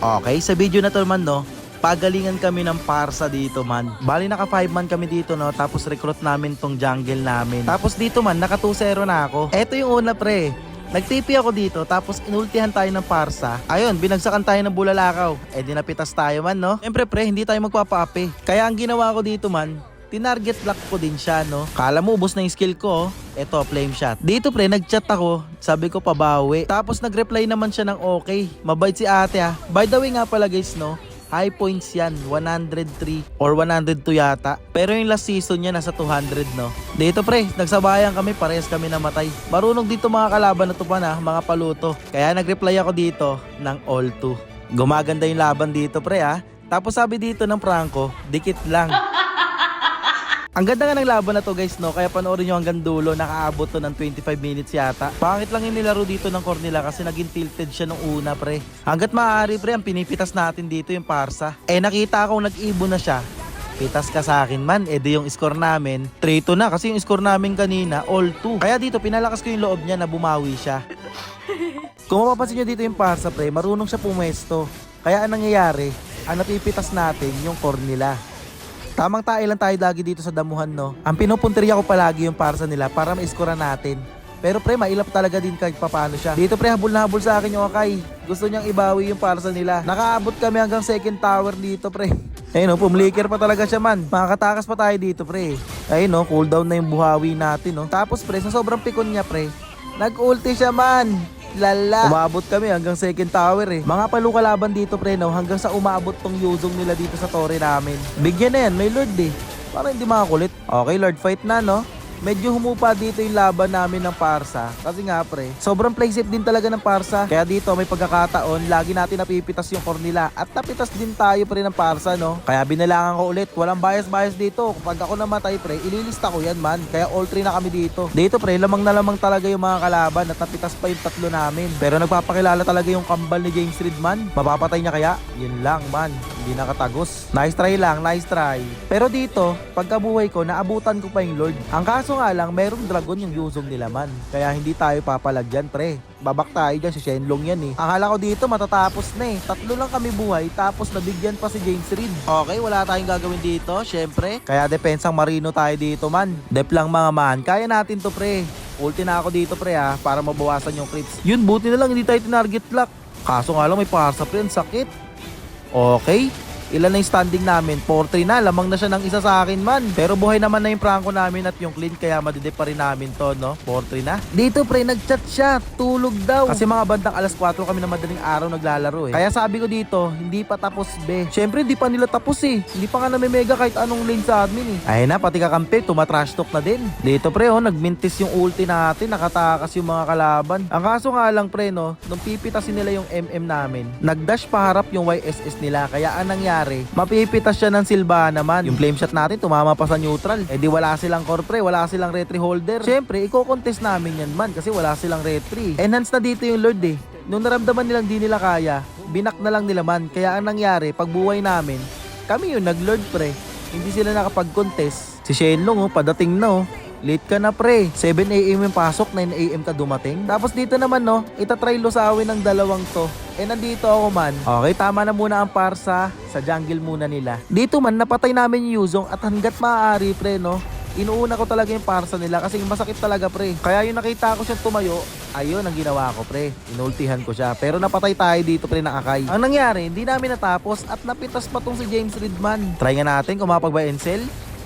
Okay, sa video na to man no, pagalingan kami ng parsa dito man. Bali naka 5 man kami dito no, tapos recruit namin tong jungle namin. Tapos dito man, naka 2-0 na ako. Eto yung una pre. Nag-TP ako dito, tapos inultihan tayo ng parsa. Ayun, binagsakan tayo ng bulalakaw. Eh di napitas tayo man no. Siyempre pre, hindi tayo magpapaapi. Kaya ang ginawa ko dito man, tinarget lock ko din siya no. Kala mo ubos na yung skill ko. Eto, flame shot. Dito pre, nagchat ako. Sabi ko pabawi. Tapos nagreply naman siya ng okay. Mabait si ate ah. By the way nga pala guys no, high points yan, 103 or 102 yata. Pero yung last season niya nasa 200 no. Dito pre, nagsabayan kami, parehas kami namatay. Marunong dito mga kalaban na to pa na, mga paluto. Kaya nagreply ako dito ng all 2. Gumaganda yung laban dito pre ah. Tapos sabi dito ng Franco, dikit lang. Ang ganda nga ng laban na to guys no, kaya panoorin nyo hanggang dulo, nakaabot to ng 25 minutes yata. Pangit lang yung nilaro dito ng core nila kasi naging tilted siya nung una pre. Hanggat maaari pre, ang pinipitas natin dito yung parsa. Eh nakita akong nag-ibo na siya. Pitas ka sa akin man, di yung score namin 3-2 na kasi yung score namin kanina all 2. Kaya dito pinalakas ko yung loob niya na bumawi siya. Kung mapapansin nyo dito yung parsa pre, marunong siya pumesto. Kaya anong nangyayari, ang napipitas natin yung core nila. Tamang tae lang tayo lagi dito sa damuhan no. Ang pinupunteriya ko palagi yung parsa nila para ma-scorean natin. Pero pre, mailap talaga din kahit papaano siya. Dito pre, habol na habol sa akin yung Akay. Gusto niyang ibawi yung parsa nila. Nakaabot kami hanggang second tower dito pre. Ayun no, pumliker pa talaga siya man. Makakatakas pa tayo dito pre. Ayun no, cooldown na yung buhawi natin no. Tapos pre, sa sobrang pikon niya pre, nag-ulti siya man. Lala. Umabot kami hanggang second tower eh. Mga palukalaban dito pre no, hanggang sa umabot tong Yuzong nila dito sa torre namin. Bigyan na yan, may Lord eh. Parang hindi makakulit. Okay, Lord fight na no. Medyo humupa dito yung laban namin ng parsa. Kasi nga pre, sobrang play safe din talaga ng parsa. Kaya dito may pagkakataon, lagi natin napipitas yung core nila. At napitas din tayo pre ng parsa no. Kaya binalangan ko ulit, walang bias dito. Kapag ako namatay pre, ililista ko yan man. Kaya all 3 na kami dito. Dito pre, lamang na lamang talaga yung mga kalaban. At napitas pa yung 3 namin. Pero nagpapakilala talaga yung kambal ni James Reed man. Mapapatay niya kaya? Yun lang man, hindi nakatagos. Nice try lang, nice try. Pero dito, pagkabuhay ko, naabutan ko pa yung Lord. Ang kaso nga lang, merong dragon yung Yuzong nila man. Kaya hindi tayo papalagyan pre. Babak tayo dyan, si Shenlong yan eh. Akala ko dito matatapos na eh. 3 lang kami buhay, tapos nabigyan pa si James Reed. Okay, wala tayong gagawin dito, syempre. Kaya depensang marino tayo dito man. Dep lang mga man, kaya natin to pre. Ulti na ako dito pre ha, para mabawasan yung creeps. Yun, buti na lang hindi tayo tinarget lock. Kaso nga lang may parsa pre, ang sakit. Okay. Ilan na yung standing namin? 4-3 na. Lamang na siya ng isa sa akin man. Pero buhay naman na yung Franco namin at yung clean. Kaya madidip pa rin namin to no. 4-3 na. Dito pre, nagchat siya. Tulog daw. Kasi mga bandang alas 4 kami na madaling araw naglalaro eh. Kaya sabi ko dito, hindi pa tapos be. Syempre hindi pa nila tapos eh. Hindi pa nga namimega kahit anong lane sa admin eh. Ayun na, pati kakampi, tumatrash talk na din. Dito pre oh, nagmintis yung ulti natin. Nakatakas yung mga kalaban. Ang kaso nga lang pre no, nung pipitasin nila yung MM namin, nagdash paharap yung YSS nila. Kaya anong nangyari? Mapipitas siya ng Silva naman. Yung flame shot natin tumama pa sa neutral. Eh di wala silang core pre, wala silang retry holder. Syempre, i-contest namin yan man kasi wala silang retry. Enhance na dito yung Lord eh. Nung naramdaman nilang di nila kaya, binak na lang nila man. Kaya ang nangyari, pagbuhay namin, kami yung nag-Lord pre. Hindi sila nakapag-contest. Si Shenlong oh, padating na oh. Late ka na pre, 7 AM yung pasok, 9 AM ka dumating. Tapos dito naman no, itatry lusawin ng dalawang to. Eh nandito ako man. Okay, tama na muna ang parsa, sa jungle muna nila. Dito man, napatay namin yung Yuzong at hanggat maaari pre no, inuuna ko talaga yung parsa nila kasi masakit talaga pre. Kaya yung nakita ko siyang tumayo, ayun ang ginawa ko pre. Inultihan ko siya. Pero napatay tayo dito pre ng Akay. Ang nangyari, hindi namin natapos at napitas pa tong si James Reedman. Try nga natin kung mapag-buy and sell.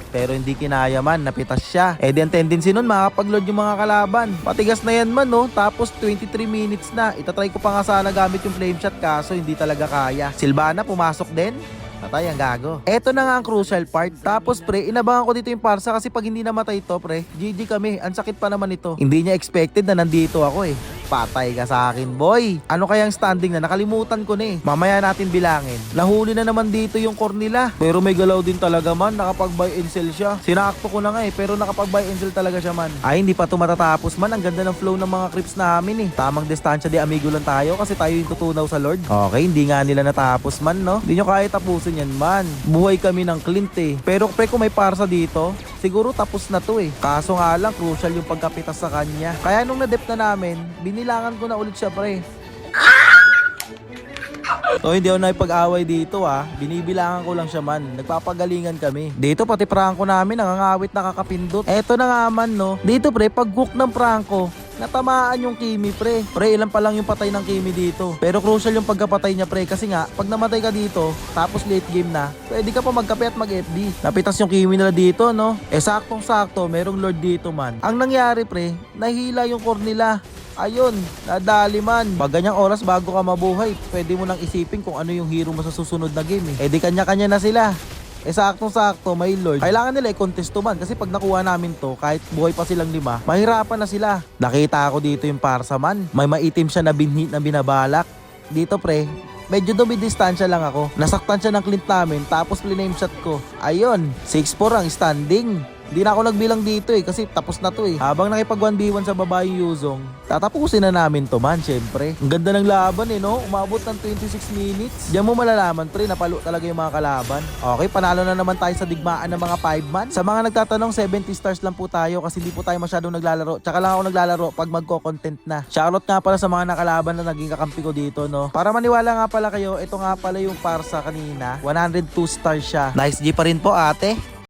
Pero hindi kinaya man, napitas siya. Eh di ang tendency nun, makakapag-load yung mga kalaban. Patigas na yan man no, tapos 23 minutes na. Itatry ko pa nga sana gamit yung flame shot kaso hindi talaga kaya. Silvana pumasok din. Patay ang gago. Eto na nga ang crucial part. Tapos pre, inabangan ko dito yung parsa kasi pag hindi namatay to pre, GG kami. Ang sakit pa naman ito. Hindi niya expected na nandito ako eh. Patay ka sa akin, boy. Ano kayang standing na? Nakalimutan ko na eh. Mamaya natin bilangin. Nahuli na naman dito yung core nila. Pero may galaw din talaga man. Nakapag-buy and sell siya. Sinakto ko na nga eh. Pero nakapag-buy and sell talaga siya man. Ay, hindi pa ito matatapos man. Ang ganda ng flow ng mga creeps namin eh. Tamang distansya di amigo lang tayo kasi tayo yung tutunaw sa Lord. Okay, hindi nga nila natapos man no. Hindi nyo kaya tapusin yan man. Buhay kami ng Clint eh. Pero pre kung may parsa dito, siguro tapos na to eh. Kaso nga lang, crucial yung pagkapitas sa kanya. Kaya nung na-dep na namin, binilangan ko na ulit siya pre. So hindi ako nakipag-away dito binibilangan ko lang siya man, nagpapagalingan kami. Dito pati prangko namin nangangawit nakakapindot. Eto na nga man no, dito pre pag hook ng prangko, natamaan yung Kimi pre. Pre ilan pa lang yung patay ng Kimi dito. Pero crucial yung pagkapatay niya pre, kasi nga pag namatay ka dito tapos late game na, pwede ka pa magkape at mag FD. Napitas yung Kimi nila dito no. Saktong sakto merong lord dito man. Ang nangyari pre, nahila yung core nila. Ayun, nadali man. Pag ganyang oras bago ka mabuhay, pwede mo nang isipin kung ano yung hero mo sa susunod na game di kanya-kanya na sila. Saktong-sakto, may lord. Kailangan nila i-contest to man, kasi pag nakuha namin to, kahit buhay pa silang 5, mahirapan na sila. Nakita ako dito yung parsa man. May maitim siya na binhit na binabalak. Dito pre, medyo dumidistansya lang ako. Nasaktan siya ng clint namin, tapos pliname shot ko. Ayun, 6-4 ang standing. Hindi na ako nagbilang dito kasi tapos na to Habang nakipag 1v1 sa baba yung Yuzong, tatapusin na namin to man syempre. Ang ganda ng laban no, umabot ng 26 minutes. Diyan mo malalaman pre, napalo talaga yung mga kalaban. Okay, panalo na naman tayo sa digmaan ng mga 5 man. Sa mga nagtatanong, 70 stars lang po tayo kasi hindi po tayo masyadong naglalaro. Tsaka lang ako naglalaro pag magko-content na. Shoutout nga pala sa mga nakalaban na naging kakampi ko dito no. Para maniwala nga pala kayo, ito nga pala yung parsa kanina. 102 stars siya. Nice G pa rin po ate.